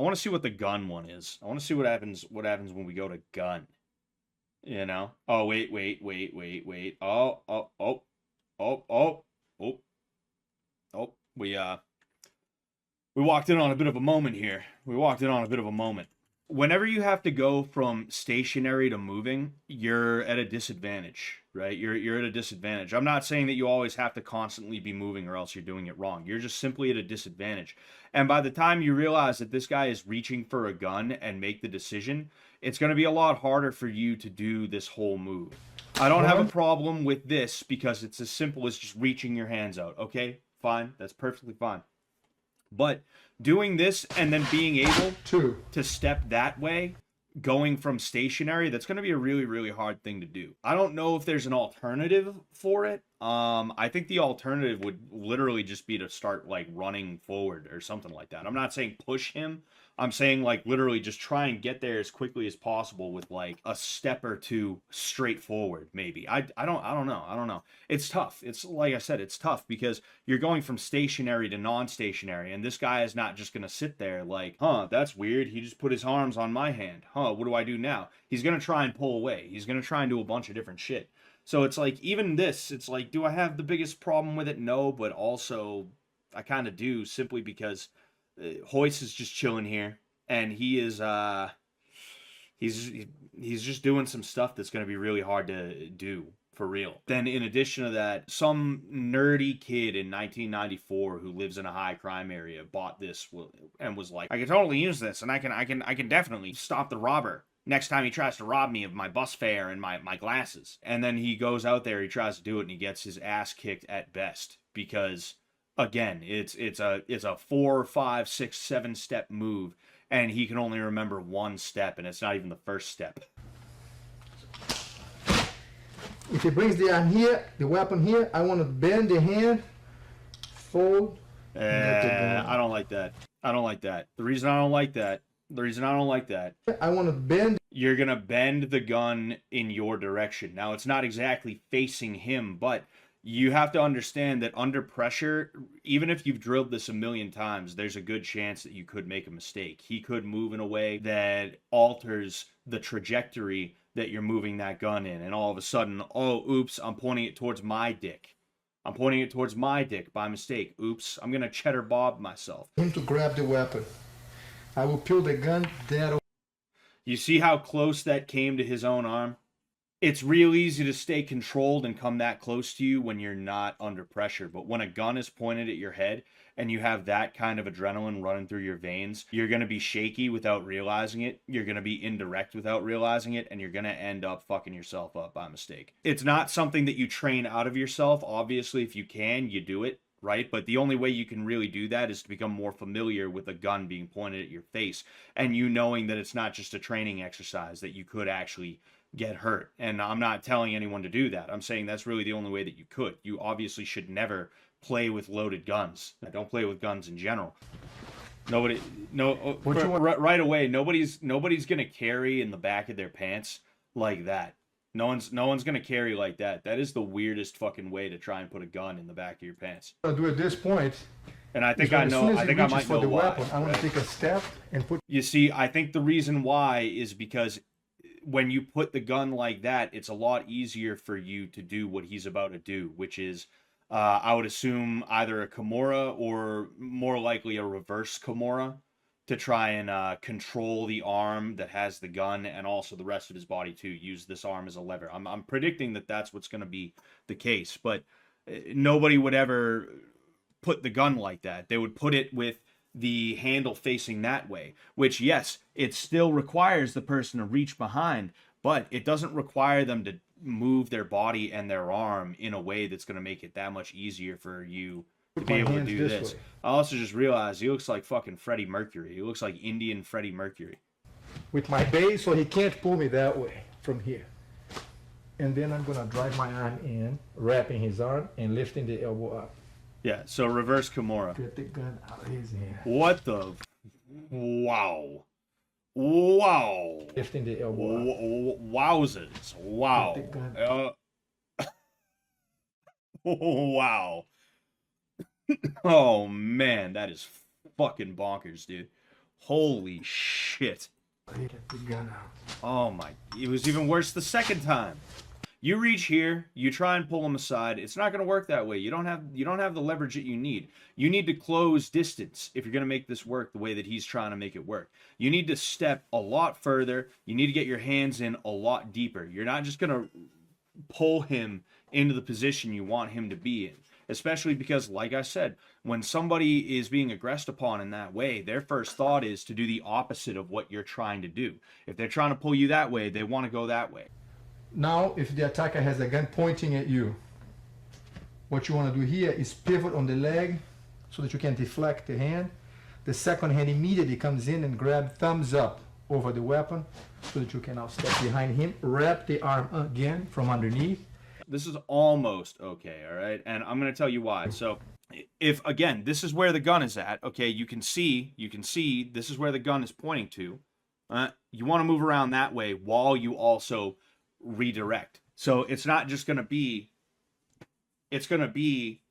want to see what the gun one is. I want to see what happens when we go to gun. You know? Oh, wait. Oh. We walked in on a bit of a moment here. Whenever you have to go from stationary to moving, you're at a disadvantage, right? You're at a disadvantage. I'm not saying that you always have to constantly be moving or else you're doing it wrong. You're just simply at a disadvantage. And by the time you realize that this guy is reaching for a gun and make the decision, it's going to be a lot harder for you to do this whole move. I don't have a problem with this because it's as simple as just reaching your hands out. Okay, fine. That's perfectly fine. But doing this and then being able to step that way, going from stationary, that's going to be a really, really hard thing to do. I don't know if there's an alternative for it. I think the alternative would literally just be to start like running forward or something like that. I'm not saying push him. I'm saying like literally just try and get there as quickly as possible with like a step or two straight forward. Maybe I don't know. It's tough. It's like I said, it's tough because you're going from stationary to non-stationary, and this guy is not just gonna sit there like, huh, that's weird. He just put his arms on my hand. Huh, what do I do now? He's gonna try and pull away. He's gonna try and do a bunch of different shit. So it's like even this, it's like, do I have the biggest problem with it? No, but also I kind of do, simply because Hoist is just chilling here, and he is he's just doing some stuff that's going to be really hard to do for real. Then in addition to that, some nerdy kid in 1994 who lives in a high crime area bought this and was like, I can totally use this, and I can definitely stop the robber next time he tries to rob me of my bus fare and my glasses. And then he goes out there, he tries to do it, and he gets his ass kicked at best because, again, it's a 4, 5, 6, 7 step move, and he can only remember one step, and it's not even the first step. If he brings the arm here, the weapon here, I want to bend the hand, fold. I don't like that. The reason I don't like that, I want to bend. You're gonna bend the gun in your direction. Now, it's not exactly facing him, but you have to understand that under pressure, even if you've drilled this a million times, there's a good chance that you could make a mistake. He could move in a way that alters the trajectory that you're moving that gun in, and all of a sudden, oh, oops, I'm pointing it towards my dick. By mistake. Oops, I'm gonna cheddar bob myself. Him to grab the weapon. I will pull the gun that. You see how close that came to his own arm? It's real easy to stay controlled and come that close to you when you're not under pressure. But when a gun is pointed at your head and you have that kind of adrenaline running through your veins, you're going to be shaky without realizing it. You're going to be indirect without realizing it. And you're going to end up fucking yourself up by mistake. It's not something that you train out of yourself. Obviously, if you can, you do it, right? But the only way you can really do that is to become more familiar with a gun being pointed at your face. And you knowing that it's not just a training exercise, that you could actually get hurt. And I'm not telling anyone to do that. I'm saying that's really the only way that you could. You obviously should never play with loaded guns. Don't play with guns in general. Right away, nobody's gonna carry in the back of their pants like that. No one's gonna carry like that. That is the weirdest fucking way to try and put a gun in the back of your pants. I'll do at this point. And I think I might know why. Weapon, I want to take a step and put. You see, I think the reason why is because when you put the gun like that, it's a lot easier for you to do what he's about to do, which is, I would assume, either a Kimura or more likely a reverse Kimura to try and control the arm that has the gun and also the rest of his body to use this arm as a lever. I'm predicting that that's what's going to be the case, but nobody would ever put the gun like that. They would put it with the handle facing that way, which, yes, it still requires the person to reach behind, but it doesn't require them to move their body and their arm in a way that's going to make it that much easier for you to be able to do this. I also just realized he looks like fucking Freddie Mercury. He looks like Indian Freddie Mercury. With my base, so he can't pull me that way from here. And then I'm going to drive my arm in, wrapping his arm and lifting the elbow up. Yeah, so reverse Kimura. Get the gun out of his hand. What the? Wow. Wow. Lifting the elbow up. Wowzers. Wow. Get the gun. Wow. Oh, man, that is fucking bonkers, dude. Holy shit. Get the gun out. Oh my, it was even worse the second time. You reach here, you try and pull him aside. It's not going to work that way. You don't have the leverage that you need. You need to close distance if you're going to make this work the way that he's trying to make it work. You need to step a lot further. You need to get your hands in a lot deeper. You're not just going to pull him into the position you want him to be in. Especially because, like I said, when somebody is being aggressed upon in that way, their first thought is to do the opposite of what you're trying to do. If they're trying to pull you that way, they want to go that way. Now, if the attacker has a gun pointing at you, what you want to do here is pivot on the leg so that you can deflect the hand. The second hand immediately comes in and grab thumbs up over the weapon so that you can now step behind him, wrap the arm again from underneath. This is almost okay, all right? And I'm going to tell you why. So if, again, this is where the gun is at, okay, you can see this is where the gun is pointing to. You want to move around that way while you also redirect. So it's not just going to be, it's going to be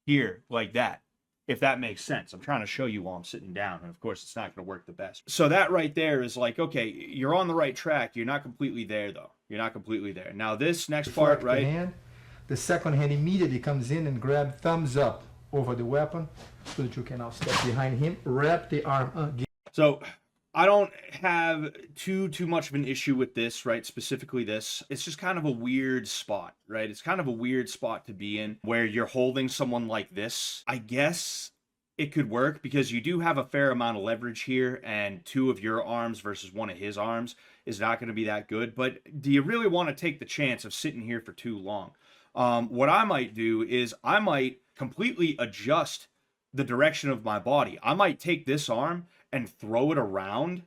here like that, if that makes sense. I'm trying to show you while I'm sitting down, and of course it's not going to work the best. So that right there is like, okay, you're on the right track. You're not completely there though. You're not completely there. Now this next part, right? The second hand immediately comes in and grab thumbs up over the weapon so that you can now step behind him, wrap the arm again. So I don't have too much of an issue with this, right? Specifically this. It's just kind of a weird spot, right? It's kind of a weird spot to be in where you're holding someone like this. I guess it could work because you do have a fair amount of leverage here, and two of your arms versus one of his arms is not going to be that good. But do you really want to take the chance of sitting here for too long? What I might do is I might completely adjust the direction of my body. I might take this arm and throw it around,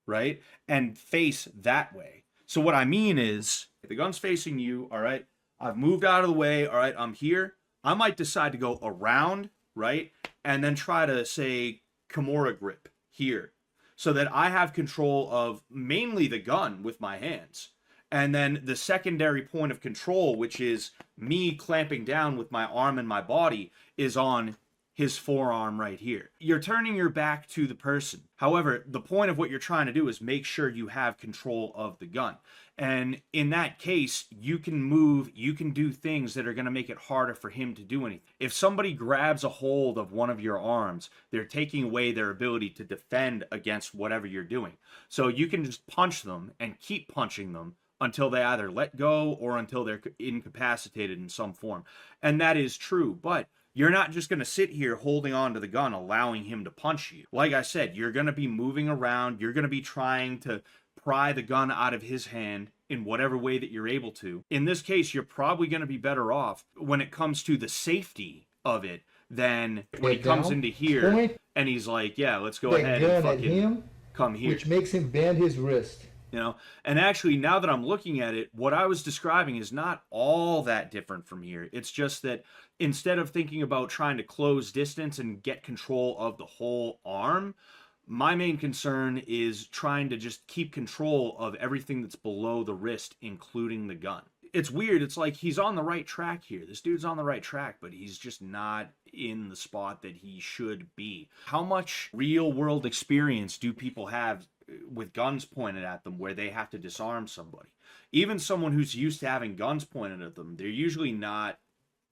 right? And face that way. So what I mean is, if the gun's facing you, all right, I've moved out of the way, all right, I'm here. I might decide to go around, right? And then try to, say, Kimura grip here, so that I have control of mainly the gun with my hands. And then the secondary point of control, which is me clamping down with my arm and my body, is on his forearm right here. You're turning your back to the person. However, the point of what you're trying to do is make sure you have control of the gun. And in that case, you can move, you can do things that are going to make it harder for him to do anything. If somebody grabs a hold of one of your arms, they're taking away their ability to defend against whatever you're doing. So you can just punch them and keep punching them until they either let go or until they're incapacitated in some form. And that is true, but you're not just going to sit here holding on to the gun, allowing him to punch you. Like I said, you're going to be moving around. You're going to be trying to pry the gun out of his hand in whatever way that you're able to. In this case, you're probably going to be better off when it comes to the safety of it than when he comes into here and he's like, yeah, let's go ahead and fucking come here. Which makes him bend his wrist. You know, and actually, now that I'm looking at it, what I was describing is not all that different from here. It's just that instead of thinking about trying to close distance and get control of the whole arm, my main concern is trying to just keep control of everything that's below the wrist, including the gun. It's weird. It's like he's on the right track here. This dude's on the right track, but he's just not in the spot that he should be. How much real world experience do people have with guns pointed at them where they have to disarm somebody? Even someone who's used to having guns pointed at them, they're usually not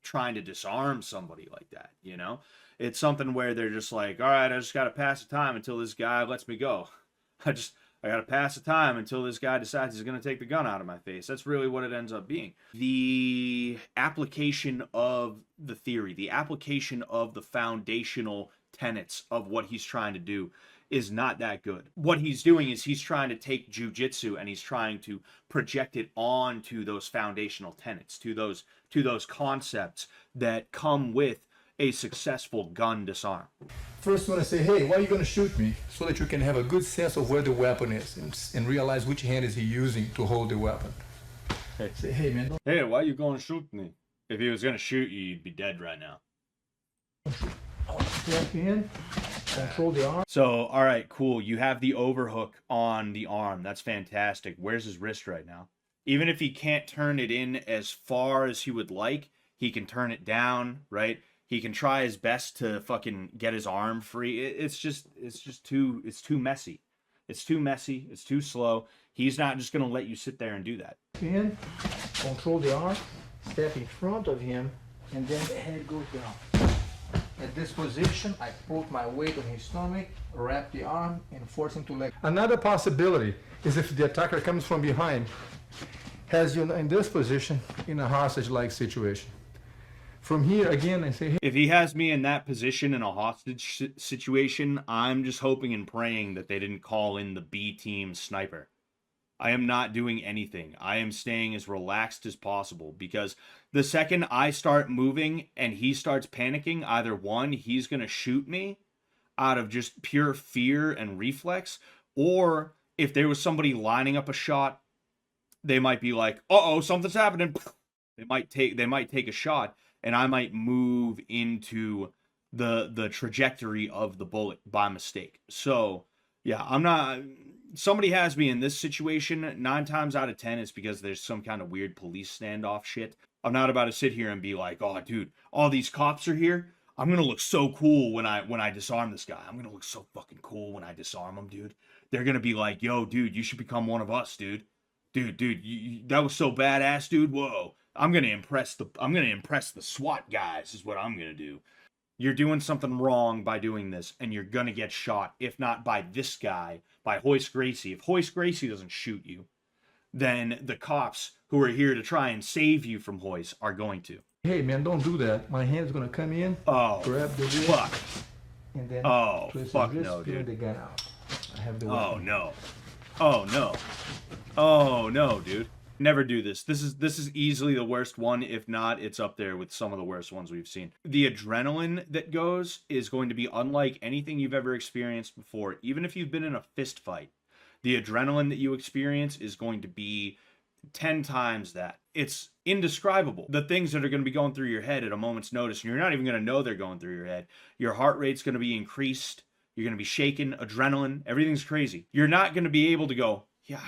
trying to disarm somebody like that, you know? It's something where they're just like, all right, I just got to pass the time until this guy lets me go. I got to pass the time until this guy decides he's going to take the gun out of my face. That's really what it ends up being. The application of the theory, the application of the foundational tenets of what he's trying to do is not that good. What he's doing is he's trying to take Jiu Jitsu and he's trying to project it onto those foundational tenets, to those concepts that come with a successful gun disarm. First, you want to say, hey, why are you going to shoot me? So that you can have a good sense of where the weapon is and realize which hand is he using to hold the weapon. Hey, say, hey, man. Hey, why are you going to shoot me? If he was going to shoot you, you'd be dead right now. Step in, control the arm. So, all right, cool. You have the overhook on the arm. That's fantastic. Where's his wrist right now? Even if he can't turn it in as far as he would like, he can turn it down, right? He can try his best to fucking get his arm free. It's just too messy. It's too messy. It's too slow. He's not just gonna let you sit there and do that. In, control the arm, step in front of him, and then the head goes down. At this position, I put my weight on his stomach, wrap the arm, and force him to let. Another possibility is if the attacker comes from behind, has you in this position in a hostage-like situation. From here, again, I say, hey. If he has me in that position in a hostage situation, I'm just hoping and praying that they didn't call in the B team sniper. I am not doing anything. I am staying as relaxed as possible, because the second I start moving and he starts panicking, either one, he's going to shoot me out of just pure fear and reflex, or if there was somebody lining up a shot, they might be like, uh-oh, something's happening. They might take a shot, and I might move into the trajectory of the bullet by mistake. So, yeah, I'm not... Somebody has me in this situation, 9 times out of 10, it's because there's some kind of weird police standoff shit. I'm not about to sit here and be like, oh, dude, all these cops are here. I'm going to look so cool when I disarm this guy. I'm going to look so fucking cool when I disarm him, dude. They're going to be like, yo, dude, you should become one of us, dude. Dude, that was so badass, dude. Whoa. I'm going to impress the SWAT guys is what I'm going to do. You're doing something wrong by doing this, and you're going to get shot, if not by this guy, by Hoist Gracie. If Hoist Gracie doesn't shoot you, then the cops who are here to try and save you from Hoist are going to. Hey, man, don't do that. My hand's going to come in, grab the wrist, fuck. and then twist fuck the wrist, no, dude. the gun out. I have the Oh, weapon. no. Oh, no. Oh, no, dude. Never do this. This is easily the worst one. If not, it's up there with some of the worst ones we've seen. The adrenaline that goes is going to be unlike anything you've ever experienced before. Even if you've been in a fist fight, the adrenaline that you experience is going to be 10 times that. It's indescribable. The things that are going to be going through your head at a moment's notice, and you're not even going to know they're going through your head. Your heart rate's going to be increased. You're going to be shaking, adrenaline. Everything's crazy. You're not going to be able to go, yeah.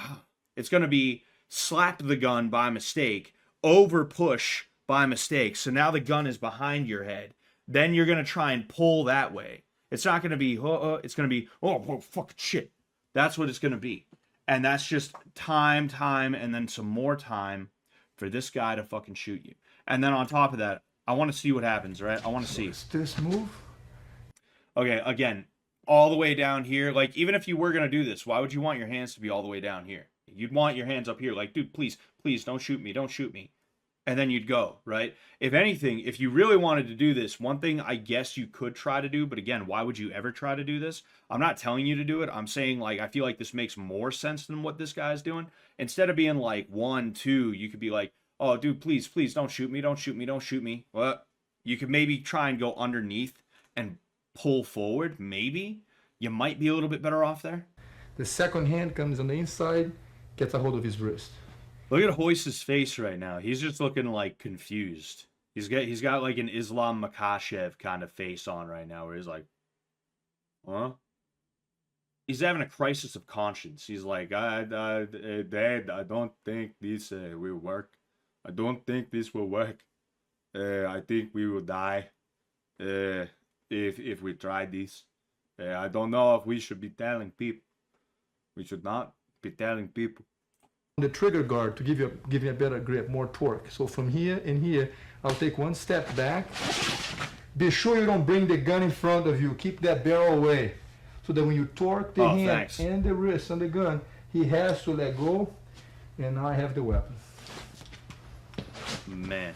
It's going to be slap the gun by mistake, over push by mistake. So now the gun is behind your head. Then you're going to try and pull that way. It's not going to be, it's going to be, oh, fuck shit. That's what it's going to be. And that's just time, and then some more time for this guy to fucking shoot you. And then on top of that, I want to see what happens, right? I want to see. This move. Okay, again, all the way down here. Like, even if you were going to do this, why would you want your hands to be all the way down here? You'd want your hands up here, like, dude, please, don't shoot me, don't shoot me. And then you'd go, right? If anything, if you really wanted to do this, one thing I guess you could try to do, but again, why would you ever try to do this? I'm not telling you to do it. I'm saying, like, I feel like this makes more sense than what this guy's doing. Instead of being like 1, 2, you could be like, oh, dude, please, don't shoot me, don't shoot me, don't shoot me. Well, you could maybe try and go underneath and pull forward, maybe. You might be a little bit better off there. The second hand comes on the inside, gets a hold of his wrist. Look at Hoist's face right now. He's just looking like confused. He's got like an Islam Makhachev kind of face on right now, where he's like, huh? He's having a crisis of conscience. He's like, Dad, I don't think this will work. I don't think this will work. I think we will die if we try this. I don't know if we should be telling people. We should not be telling people. The trigger guard to give you a better grip, more torque. So from here and here, I'll take one step back. Be sure you don't bring the gun in front of you. Keep that barrel away. So that when you torque the hand and the wrist on the gun, he has to let go. And now I have the weapon. Man.